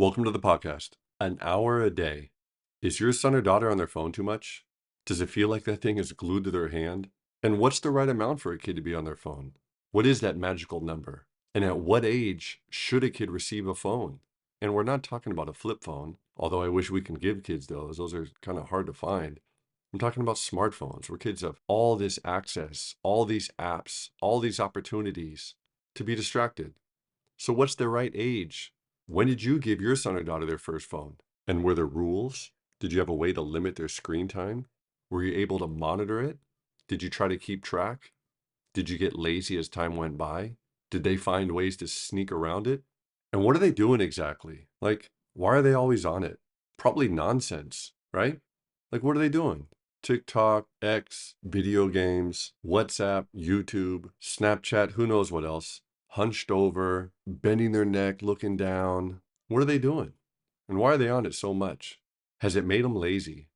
Welcome to the podcast. An hour a day. Is your son or daughter on their phone too much? Does it feel like that thing is glued to their hand? And what's the right amount for a kid to be on their phone? What is that magical number? And at what age should a kid receive a phone? And we're not talking about a flip phone, although I wish we can give kids those. Those are kind of hard to find. I'm talking about smartphones where kids have all this access, all these apps, all these opportunities to be distracted. So what's the right age? When did you give your son or daughter their first phone? And were there rules? Did you have a way to limit their screen time? Were you able to monitor it? Did you try to keep track? Did you get lazy as time went by? Did they find ways to sneak around it? And what are they doing exactly? Like, why are they always on it? Probably nonsense, right? Like, what are they doing? TikTok, X, video games, WhatsApp, YouTube, Snapchat, who knows what else? Hunched over, bending their neck, looking down. What are they doing? And why are they on it so much? Has it made them lazy?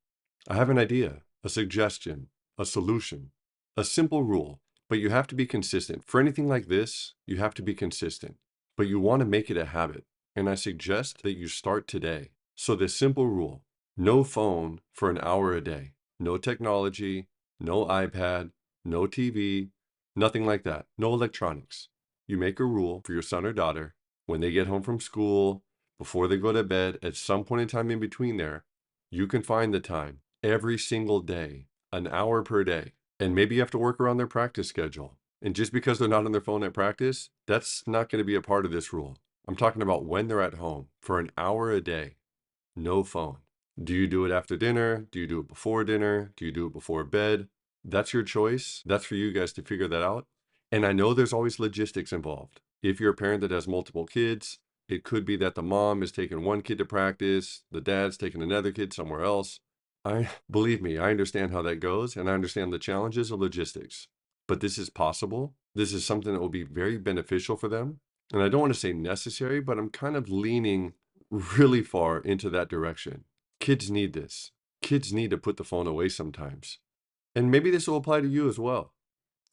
I have an idea, a suggestion, a solution, a simple rule, but you have to be consistent. For anything like this, you have to be consistent, but you want to make it a habit. And I suggest that you start today. So this simple rule, no phone for an hour a day, no technology, no iPad, no TV, nothing like that, no electronics. You make a rule for your son or daughter when they get home from school, before they go to bed, at some point in time in between there, you can find the time every single day, an hour per day. And maybe you have to work around their practice schedule. And just because they're not on their phone at practice, that's not going to be a part of this rule. I'm talking about when they're at home for an hour a day, no phone. Do you do it after dinner? Do you do it before dinner? Do you do it before bed? That's your choice. That's for you guys to figure that out. And I know there's always logistics involved. If you're a parent that has multiple kids, it could be that the mom is taking one kid to practice, the dad's taking another kid somewhere else. Believe me, I understand how that goes, and I understand the challenges of logistics. But this is possible. This is something that will be very beneficial for them. And I don't want to say necessary, but I'm kind of leaning really far into that direction. Kids need this. Kids need to put the phone away sometimes. And maybe this will apply to you as well.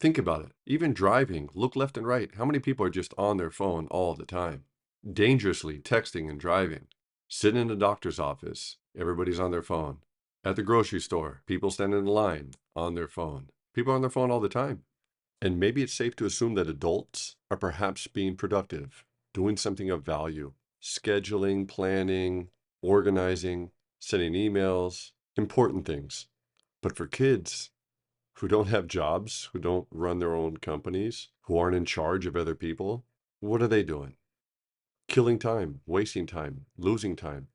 Think about it. Even driving, look left and right. How many people are just on their phone all the time? Dangerously texting and driving. Sitting in a doctor's office, everybody's on their phone. At the grocery store, people standing in line on their phone. People are on their phone all the time. And maybe it's safe to assume that adults are perhaps being productive, doing something of value, scheduling, planning, organizing, sending emails, important things. But for kids, who don't have jobs, who don't run their own companies, who aren't in charge of other people, what are they doing? Killing time, wasting time, losing time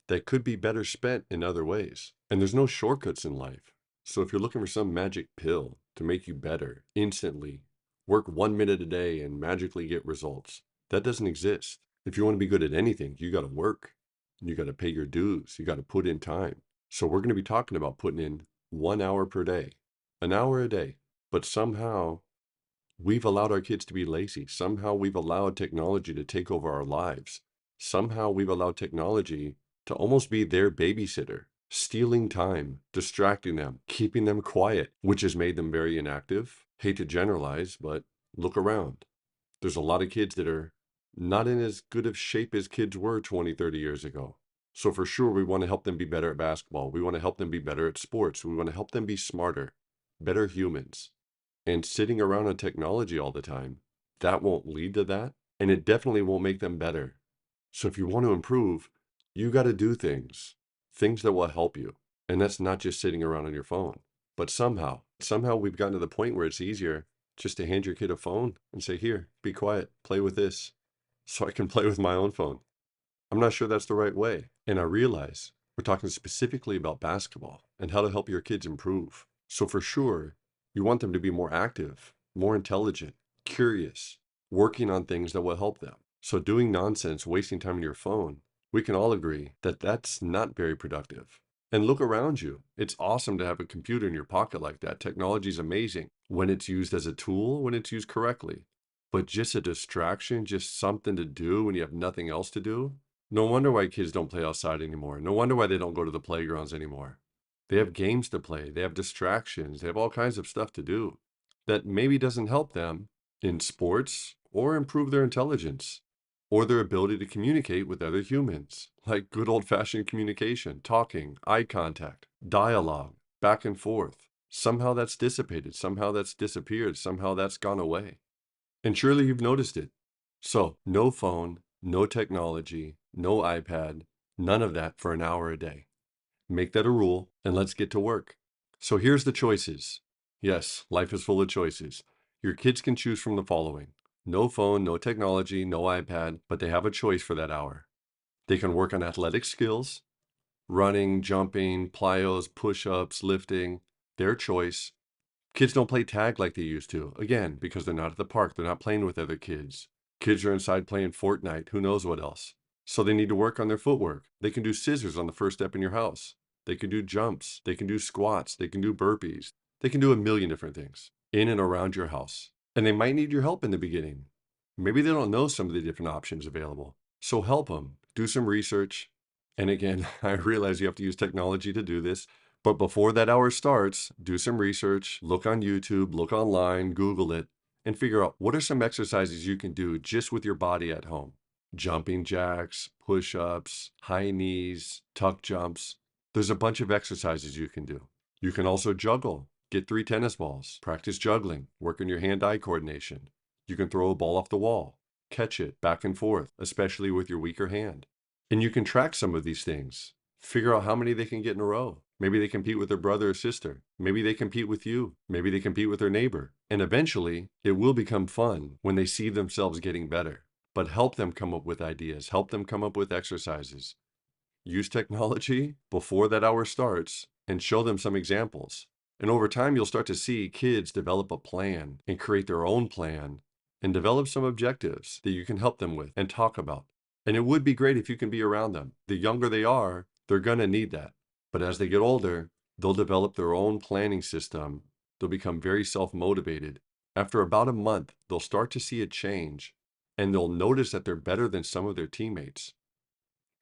that could be better spent in other ways. And there's no shortcuts in life. So if you're looking for some magic pill to make you better instantly, work 1 minute a day and magically get results, that doesn't exist. If you want to be good at anything, you got to work. You got to pay your dues. You got to put in time. So we're going to be talking about putting in 1 hour per day, an hour a day. But somehow we've allowed our kids to be lazy. Somehow we've allowed technology to take over our lives. Somehow we've allowed technology to almost be their babysitter, stealing time, distracting them, keeping them quiet, which has made them very inactive. Hate to generalize, but look around. There's a lot of kids that are not in as good of shape as kids were 20, 30 years ago. So for sure, we want to help them be better at basketball. We want to help them be better at sports. We want to help them be smarter, better humans. And sitting around on technology all the time, that won't lead to that. And it definitely won't make them better. So if you want to improve, you got to do things that will help you. And that's not just sitting around on your phone. But somehow we've gotten to the point where it's easier just to hand your kid a phone and say, here, be quiet, play with this, so I can play with my own phone. I'm not sure that's the right way. And I realize we're talking specifically about basketball and how to help your kids improve. So for sure, you want them to be more active, more intelligent, curious, working on things that will help them. So doing nonsense, wasting time on your phone, we can all agree that that's not very productive. And look around you. It's awesome to have a computer in your pocket like that. Technology is amazing when it's used as a tool, when it's used correctly. But just a distraction, just something to do when you have nothing else to do. No wonder why kids don't play outside anymore. No wonder why they don't go to the playgrounds anymore. They have games to play. They have distractions. They have all kinds of stuff to do that maybe doesn't help them in sports or improve their intelligence. or their ability to communicate with other humans, like good old-fashioned communication, talking, eye contact, dialogue, back and forth. Somehow that's dissipated, somehow that's disappeared, somehow that's gone away. And surely you've noticed it. So, no phone, no technology, no iPad, none of that for an hour a day. Make that a rule, and let's get to work. So here's the choices. Yes, life is full of choices. Your kids can choose from the following: no phone, no technology, no iPad, but they have a choice for that hour. They can work on athletic skills, running, jumping, plyos, push-ups, lifting, their choice. Kids don't play tag like they used to, again, because they're not at the park, they're not playing with other kids. Kids are inside playing Fortnite, who knows what else. So they need to work on their footwork. They can do scissors on the first step in your house. They can do jumps, they can do squats, they can do burpees. They can do a million different things in and around your house. And they might need your help in the beginning. Maybe they don't know some of the different options available. So help them, do some research. And again, I realize you have to use technology to do this, but before that hour starts, do some research, look on YouTube, look online, Google it, and figure out what are some exercises you can do just with your body at home. Jumping jacks, push-ups, high knees, tuck jumps. There's a bunch of exercises you can do. You can also juggle. Get 3 tennis balls, practice juggling, work on your hand-eye coordination. You can throw a ball off the wall, catch it back and forth, especially with your weaker hand. And you can track some of these things. Figure out how many they can get in a row. Maybe they compete with their brother or sister. Maybe they compete with you. Maybe they compete with their neighbor. And eventually, it will become fun when they see themselves getting better. But help them come up with ideas. Help them come up with exercises. Use technology before that hour starts and show them some examples. And over time, you'll start to see kids develop a plan and create their own plan and develop some objectives that you can help them with and talk about. And it would be great if you can be around them. The younger they are, they're going to need that. But as they get older, they'll develop their own planning system. They'll become very self-motivated. After about a month, they'll start to see a change and they'll notice that they're better than some of their teammates.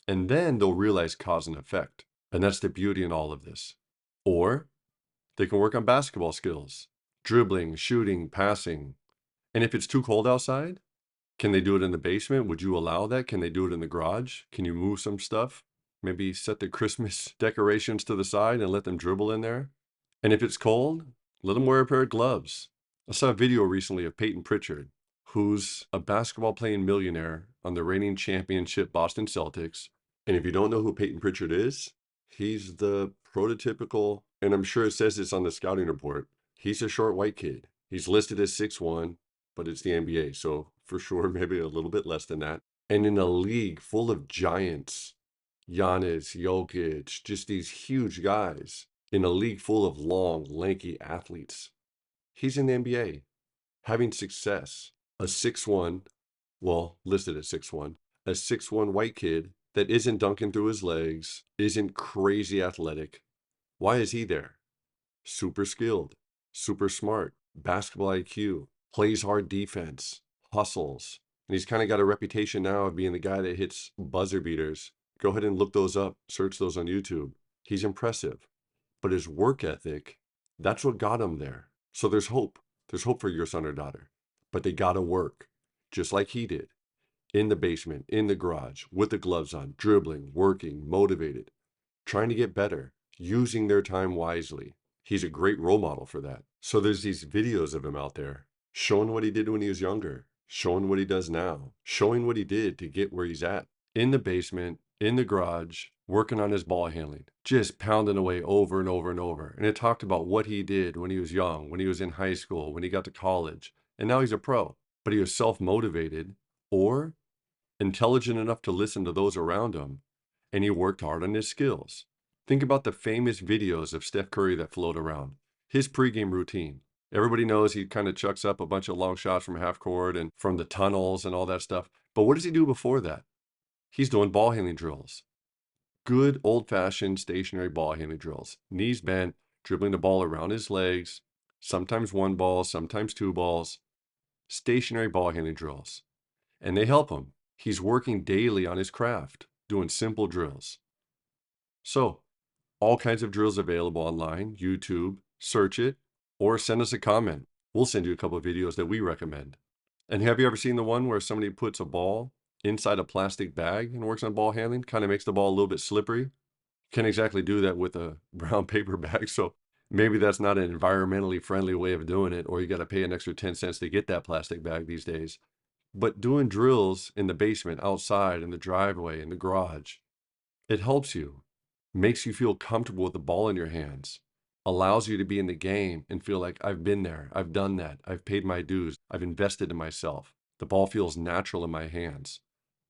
And then they'll realize cause and effect. And that's the beauty in all of this. Or they can work on basketball skills, dribbling, shooting, passing. And if it's too cold outside, can they do it in the basement? Would you allow that? Can they do it in the garage? Can you move some stuff? Maybe set the Christmas decorations to the side and let them dribble in there? And if it's cold, let them wear a pair of gloves. I saw a video recently of Peyton Pritchard, who's a basketball playing millionaire on the reigning championship Boston Celtics. And if you don't know who Peyton Pritchard is, he's the prototypical, and I'm sure it says this on the scouting report, he's a short white kid. He's listed as 6'1", but it's the NBA, so for sure maybe a little bit less than that. And in a league full of giants, Giannis, Jokic, just these huge guys, in a league full of long, lanky athletes, he's in the NBA, having success. A 6'1", well, listed as 6'1", a 6'1" white kid that isn't dunking through his legs, isn't crazy athletic. Why is he there? Super skilled, super smart, basketball IQ, plays hard defense, hustles. And he's kind of got a reputation now of being the guy that hits buzzer beaters. Go ahead and look those up, search those on YouTube. He's impressive. But his work ethic, that's what got him there. So there's hope. There's hope for your son or daughter. But they got to work, just like he did. In the basement, in the garage, with the gloves on, dribbling, working, motivated, trying to get better, using their time wisely. He's a great role model for that. So there's these videos of him out there showing what he did when he was younger, showing what he does now, showing what he did to get where he's at. In the basement, in the garage, working on his ball handling, just pounding away over and over and over. And it talked about what he did when he was young, when he was in high school, when he got to college, and now he's a pro. But he was self-motivated or intelligent enough to listen to those around him, and he worked hard on his skills. Think about the famous videos of Steph Curry that float around. His pregame routine. Everybody knows he kind of chucks up a bunch of long shots from half court and from the tunnels and all that stuff. But what does he do before that? He's doing ball handling drills. Good old-fashioned stationary ball handling drills. Knees bent, dribbling the ball around his legs, sometimes one ball, sometimes two balls. Stationary ball handling drills. And they help him. He's working daily on his craft, doing simple drills. So, all kinds of drills available online, YouTube, search it, or send us a comment. We'll send you a couple of videos that we recommend. And have you ever seen the one where somebody puts a ball inside a plastic bag and works on ball handling, kind of makes the ball a little bit slippery. Can't exactly do that with a brown paper bag, so maybe that's not an environmentally friendly way of doing it, or you got to pay an extra 10 cents to get that plastic bag these days. But doing drills in the basement, outside, in the driveway, in the garage, it helps you, makes you feel comfortable with the ball in your hands, allows you to be in the game and feel like I've been there, I've done that, I've paid my dues, I've invested in myself. The ball feels natural in my hands,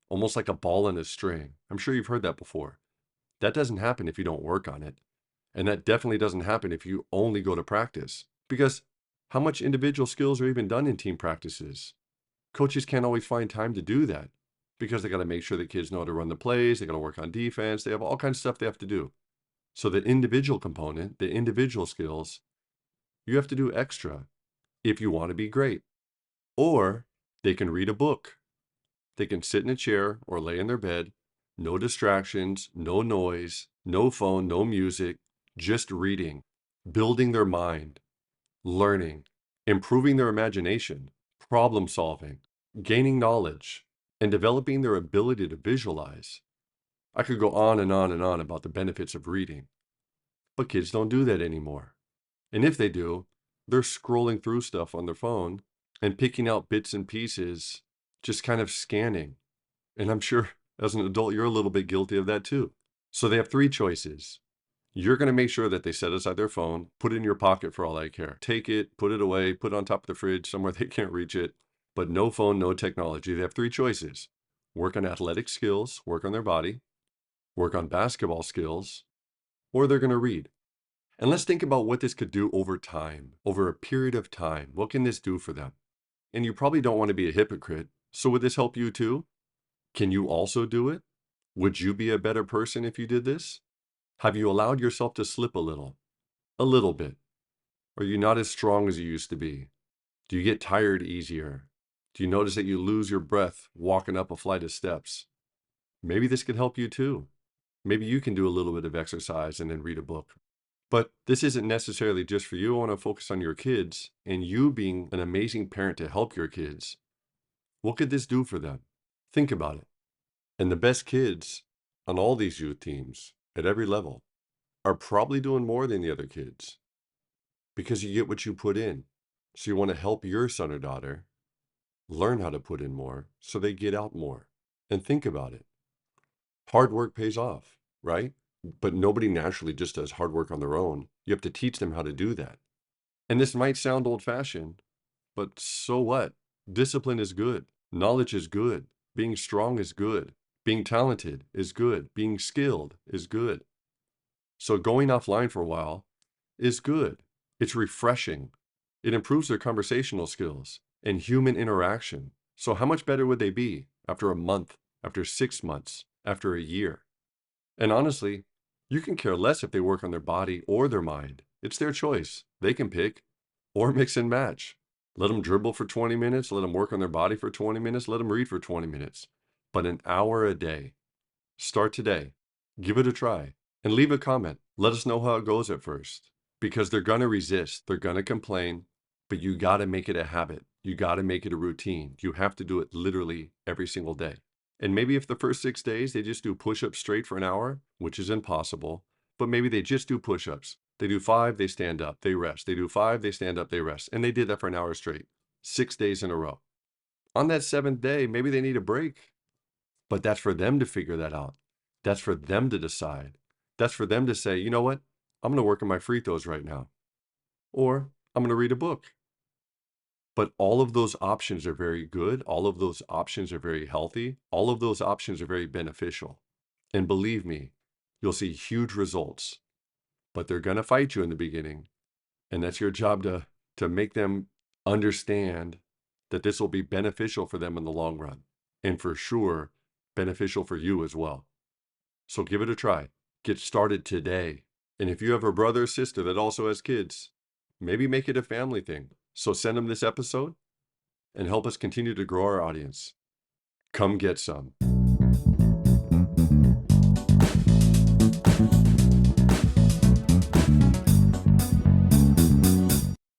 almost like a ball in a string. I'm sure you've heard that before. That doesn't happen if you don't work on it. And that definitely doesn't happen if you only go to practice. Because how much individual skills are even done in team practices? Coaches can't always find time to do that because they got to make sure the kids know how to run the plays, they got to work on defense, they have all kinds of stuff they have to do. So the individual component, the individual skills, you have to do extra if you want to be great. Or they can read a book. They can sit in a chair or lay in their bed, no distractions, no noise, no phone, no music, just reading, building their mind, learning, improving their imagination, problem solving, gaining knowledge, and developing their ability to visualize. I could go on and on and on about the benefits of reading, but kids don't do that anymore. And if they do, they're scrolling through stuff on their phone and picking out bits and pieces, just kind of scanning. And I'm sure as an adult, you're a little bit guilty of that too. So they have three choices. You're going to make sure that they set aside their phone, put it in your pocket for all I care. Take it, put it away, put it on top of the fridge somewhere they can't reach it. But no phone, no technology. They have three choices. Work on athletic skills, work on their body, work on basketball skills, or they're going to read. And let's think about what this could do over time, over a period of time. What can this do for them? And you probably don't want to be a hypocrite. So would this help you too? Can you also do it? Would you be a better person if you did this? Have you allowed yourself to slip a little? A little bit? Are you not as strong as you used to be? Do you get tired easier? Do you notice that you lose your breath walking up a flight of steps? Maybe this could help you too. Maybe you can do a little bit of exercise and then read a book. But this isn't necessarily just for you. I want to focus on your kids and you being an amazing parent to help your kids. What could this do for them? Think about it. And the best kids on all these youth teams at every level are probably doing more than the other kids because you get what you put in. So you want to help your son or daughter learn how to put in more so they get out more. And think about it. Hard work pays off, right? But nobody naturally just does hard work on their own. You have to teach them how to do that. And this might sound old-fashioned, but so what? Discipline is good. Knowledge is good. Being strong is good. Being talented is good. Being skilled is good. So going offline for a while is good. It's refreshing. It improves their conversational skills and human interaction. So how much better would they be after a month, after 6 months, after a year? And honestly, you can care less if they work on their body or their mind. It's their choice. They can pick or mix and match. Let them dribble for 20 minutes, let them work on their body for 20 minutes, let them read for 20 minutes. But an hour a day. Start today. Give it a try and leave a comment. Let us know how it goes at first because they're going to resist. They're going to complain, but you got to make it a habit. You got to make it a routine. You have to do it literally every single day. And maybe if the first 6 days they just do push-ups straight for an hour, which is impossible, but maybe they just do push-ups. They do 5, they stand up, they rest. They do 5, they stand up, they rest. And they did that for an hour straight, 6 days in a row. On that 7th day, maybe they need a break. But that's for them to figure that out. That's for them to decide. That's for them to say, you know what? I'm going to work on my free throws right now. Or I'm going to read a book. But all of those options are very good. All of those options are very healthy. All of those options are very beneficial. And believe me, you'll see huge results. But they're going to fight you in the beginning. And that's your job to make them understand that this will be beneficial for them in the long run. And for sure, beneficial for you as well. So give it a try. Get started today. And if you have a brother or sister that also has kids, maybe make it a family thing. So send them this episode and help us continue to grow our audience. Come get some.